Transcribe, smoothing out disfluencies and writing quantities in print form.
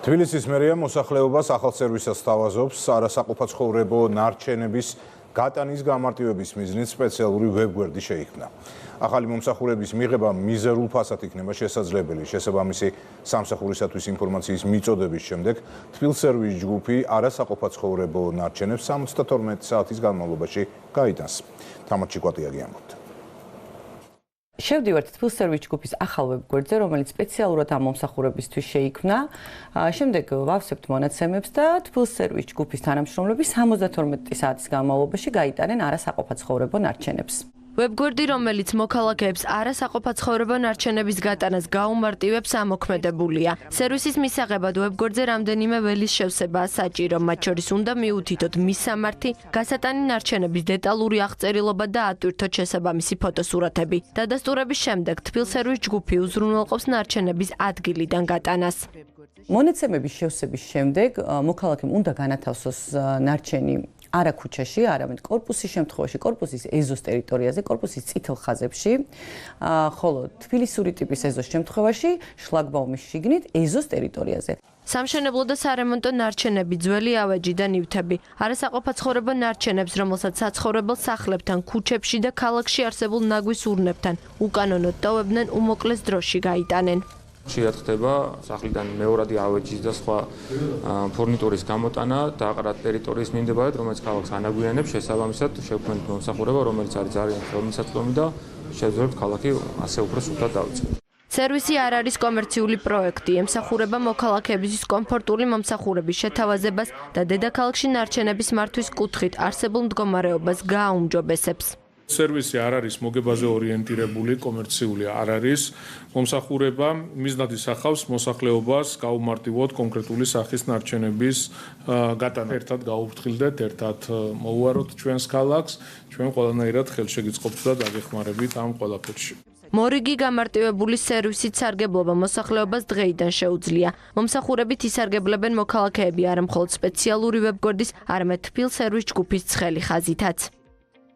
თბილისის მერია მოსახლეობას ახალ სერვისას სთავაზობს არასაყოფაცხოვრებო ნარჩენების გატანის გამარტივების მიზნით სპეციალური ვებგვერდი შეიქმნა. ახალი მომსახურების მიღება მიზერულ ფასად იქნება შესაძლებელი. შესაბამისი სამსახურისათვის ინფორმაციის მიწოდების შემდეგ თბილსერვის ჯგუფი არასაყოფაცხოვრებო ნარჩენებს 72 საათის განმავლობაში გაიტანს. თამარ ჭიკვატიაგი ამბობს. შევდივართ თბილსერვის ჯგუფის ახალ ვებგვერდზე, რომელიც სპეციალურად ამ მომსახურებისთვის შეიქმნა. შემდეგ ვავსებთ მონაცემებს და თბილსერვის ჯგუფის თანამშრომლები 72 საათის განმავლობაში გაიტანენ არასაყოფაცხოვრებო ნარჩენებს. ვებგვერდი, რომელიც მოქალაქეებს არასაყოფაცხოვრებო ნარჩენების გატანას გაუმარტივებს, ამოქმედებულია. სერვისის მისაღებად ვებგვერდზე რამდენიმე ველის შევსებაა საჭირო, მათ შორის უნდა მიუთითოთ მის სამართი, გასატანი ნარჩენების დეტალური აღწერილობა და ატვირთოთ შესაბამისი ფოტოსურათები. დადასტურების შემდეგ თბილსერვის ჯგუფი უზრუნველყოფს ნარჩენების ადგილიდან გატანას. მონაცემების შევსების შემდეგ მოქალაქემ უნდა განათავსოს ნარჩენი არა ქუჩაში, არამედ კორპუსის შემთხვევაში, კორპუსის ეზოს ტერიტორიაზე, კორპუსის წითელ ხაზებში, ხოლო თბილისური ტიპის ეზოს შემთხვევაში შლაგბაუმის შიგნით ეზოს ტერიტორიაზე. სამშენებლო და სარემონტო ნარჩენები, ძველი ავეჯი და ნივთები, არასაყოფაცხოვრებო ნარჩენებს, რომელსაც საცხოვრებელ სახლებთან, ქუჩებში და ქალაქში არსებულ ნაგვის ურნებთან უკანონოდ ტოვებდნენ, უმოკლეს დროში გაიტანენ. ხშირად ხდება სახლიდან მეორადი ავეჯის და სხვა ფურნიტურის გამოტანა დაყრა ტერიტორიის მიმდებარედ, რომელიც ქალაქს ანაგვიანებს, შესაბამისად შევქმნით მომსახურება, რომელიც არის ძალიან ხელმისაწვდომი და შევძლებთ ქალაქი ასე უფრო სუფთად დავიწყოთ. სერვისი არ არის კომერციული პროექტი, ემსახურება მოქალაქეების კომფორტული მომსახურების შეთავაზებას და დედაქალაქში ნარჩენების მართვის კუთხით არსებულ მდგომარეობას გააუმჯობესებს. სერვისი არ არის მოგებაზე ორიენტირებული, კომერციული არ არის. მომსახურება მიზნად ისახავს მოსახლეობას გაუმარტივოთ კონკრეტული სახის ნარჩენების გატანა. ერთად გაუფრთხილდეთ, ერთად მოვუაროთ ჩვენს ქალაქს, ჩვენ ყველანაირად ხელშეგიწყობთ და დაგეხმარებით ამ ყველაფერში. მორიგი გამარტივებული სერვისით სარგებლობა მოსახლეობას დღეიდან შეუძლია. მომსახურებით ისარგებლებენ მოქალაქეები არა მხოლოდ სპეციალური ვებგვერდის, არამედ თბილსერვის ჯგუფის ცხელი ხაზითაც.